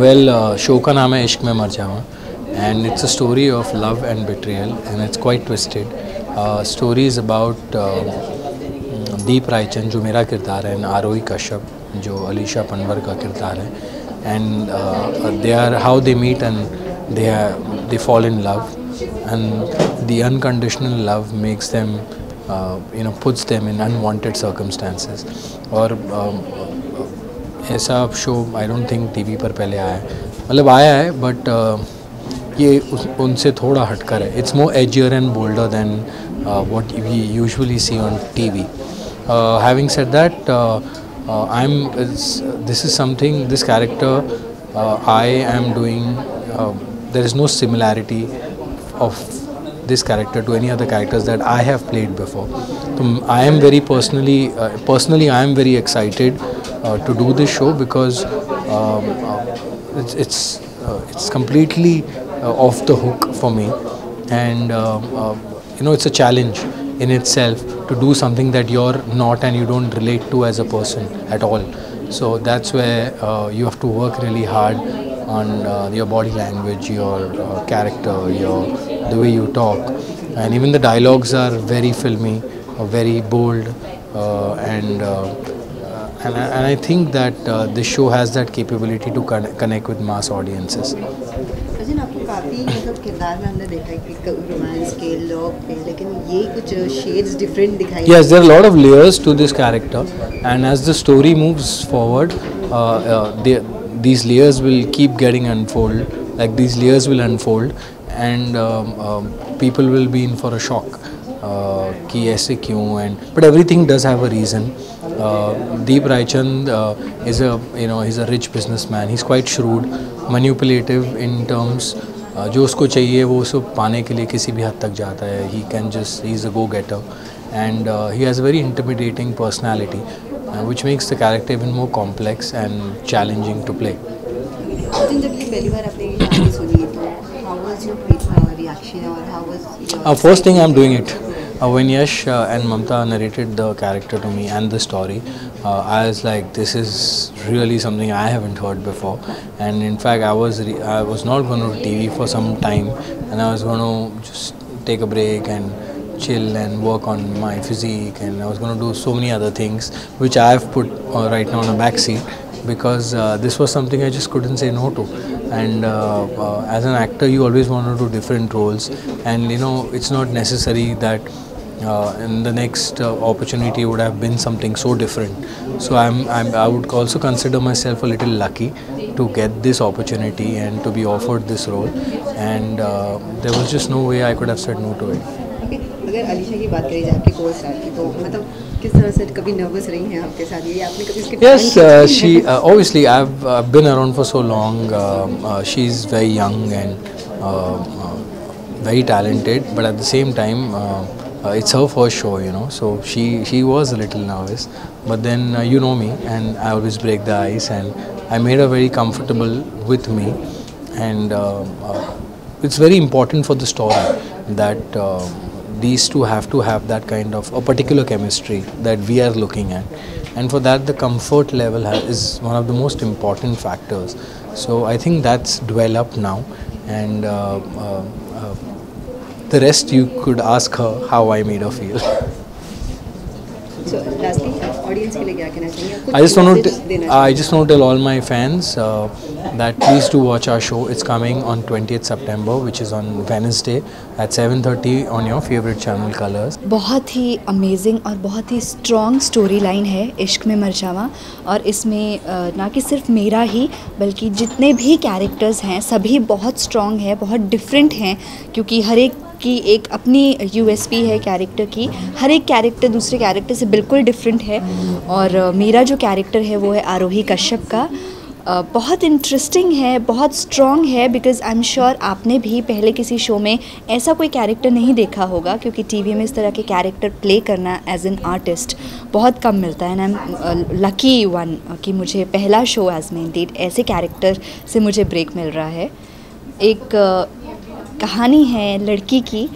Well, show का नाम है इश्क में मर जावा and it's a story of love and betrayal and it's quite twisted. Story is about दीप रायचंद जो मेरा किरदार है and आरोही कश्यप जो अलीशा पनवर का किरदार है and they are how they meet and they fall in love and the unconditional love makes them puts them in unwanted circumstances. और ऐसा show I don't think TV पर पहले आया है, मतलब आया है बट ये उनसे थोड़ा हटकर है. It's more edgier and bolder than what we usually see on TV. Having said that, this is something, this character I am doing, there is no similarity of this character to any other characters that I have played before. So I am very personally I am very excited to do this show because it's completely off the hook for me and it's a challenge in itself to do something that you're not and you don't relate to as a person at all. So that's where you have to work really hard on your body language, your character, the way you talk, and even the dialogues are very filmy, very bold, and I think that this show has that capability to connect with mass audiences. अजन आपको काफ़ी मतलब किरदार में हमने देखा है कि रोमांस के लव पे, लेकिन ये कुछ शेड्स डिफरेंट दिखाई. Yes, there are a lot of layers to this character, and as the story moves forward, these layers will keep getting unfold. Like these layers will unfold, and people will be in for a shock. कि ऐसे क्यों, and but everything does have a reason. Deep Raichand is he's a rich businessman. He's quite shrewd, manipulative in terms जो उसको चाहिए वो उसको पाने के लिए किसी भी हद तक जाता है. He's a go-getter and he has a very intimidating personality which makes the character even more complex and challenging to play. जब ये पहली बार आपने ये कहानी सुनी तो how was your reaction or how was your first thing I'm doing it when Yash and Mamta narrated the character to me and the story, I was like, this is really something I haven't heard before. And in fact I was not going to TV for some time and I was going to just take a break and chill and work on my physique, and I was going to do so many other things which I have put right now on a back seat because this was something I just couldn't say no to. And as an actor you always want to do different roles, and it's not necessary that in the next opportunity would have been something so different. So I would also consider myself a little lucky to get this opportunity and to be offered this role, and there was just no way I could have said no to it. Okay, अगर अलीशा की बात करी जाए आपके co-star की, तो मतलब किस तरह से कभी नर्वस रही हैं आपके साथ, ये आपने कभी इसके? Yes, she obviously I've been around for so long. She's very young and very talented, but at the same time it's her first show, so she was a little nervous, but then you know me and I always break the ice and I made her very comfortable with me, and it's very important for the story that these two have to have that kind of a particular chemistry that we are looking at, and for that the comfort level is one of the most important factors. So I think that's developed now, and the rest you could ask her how I made her feel. So lastly, audience के लिए क्या कहना चाहिए? I just want to tell all my fans that please do watch our show. It's coming on 20th September, which is on Wednesday at 7:30 on your favorite channel Colors. बहुत ही amazing और बहुत ही strong story line है इश्क में मर जावा, और इसमें ना कि सिर्फ मेरा ही बल्कि जितने भी कैरेक्टर्स हैं सभी बहुत स्ट्रॉन्ग हैं, बहुत डिफरेंट हैं, क्योंकि हर एक की एक अपनी यूएसपी है कैरेक्टर की. हर एक कैरेक्टर दूसरे कैरेक्टर से बिल्कुल डिफरेंट है, और मेरा जो कैरेक्टर है वो है आरोही कश्यप का. बहुत इंटरेस्टिंग है, बहुत स्ट्रॉन्ग है, बिकॉज़ आई एम श्योर आपने भी पहले किसी शो में ऐसा कोई कैरेक्टर नहीं देखा होगा, क्योंकि टीवी में इस तरह के कैरेक्टर प्ले करना एज एन आर्टिस्ट बहुत कम मिलता है. And I am lucky one कि मुझे पहला शो एज में इंडीड ऐसे कैरेक्टर से मुझे ब्रेक मिल रहा है. एक कहानी है लड़की की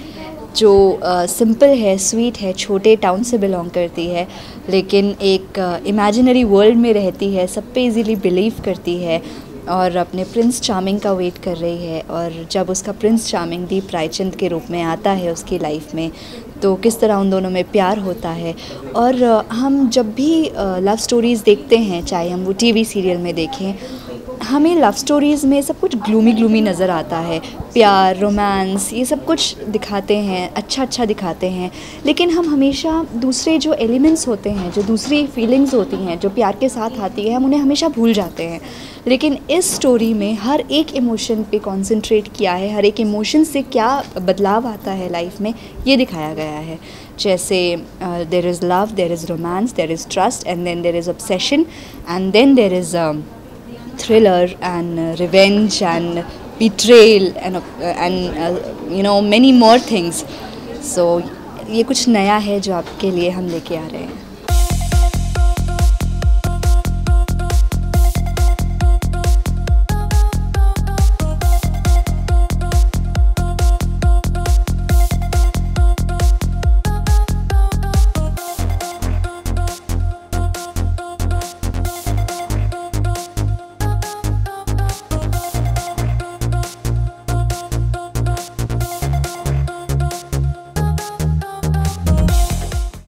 जो सिंपल है, स्वीट है, छोटे टाउन से बिलोंग करती है, लेकिन एक इमेजिनरी वर्ल्ड में रहती है, सब पे इजीली बिलीव करती है, और अपने प्रिंस चार्मिंग का वेट कर रही है, और जब उसका प्रिंस चार्मिंग दीप रायचंद के रूप में आता है उसकी लाइफ में, तो किस तरह उन दोनों में प्यार होता है। और हम जब भी लव स्टोरीज़ देखते हैं, चाहे हम वो टीवी सीरियल में देखें, हमें लव स्टोरीज़ में सब कुछ ग्लूमी नज़र आता है। प्यार, रोमांस, ये सब कुछ दिखाते हैं, अच्छा दिखाते हैं, लेकिन हम हमेशा दूसरे जो एलिमेंट्स होते हैं, जो दूसरी फीलिंग्स होती हैं जो प्यार के साथ आती है, हम उन्हें हमेशा भूल जाते हैं। लेकिन इस स्टोरी में हर एक इमोशन पे कॉन्सेंट्रेट किया है, हर एक इमोशन से क्या बदलाव आता है लाइफ में, ये दिखाया गया है। जैसे there is love, there is romance, there is trust, and then there is obsession, and then there is thriller and revenge and betrayal and you know many more things. So ये कुछ नया है जो आपके लिए हम लेके आ रहे हैं।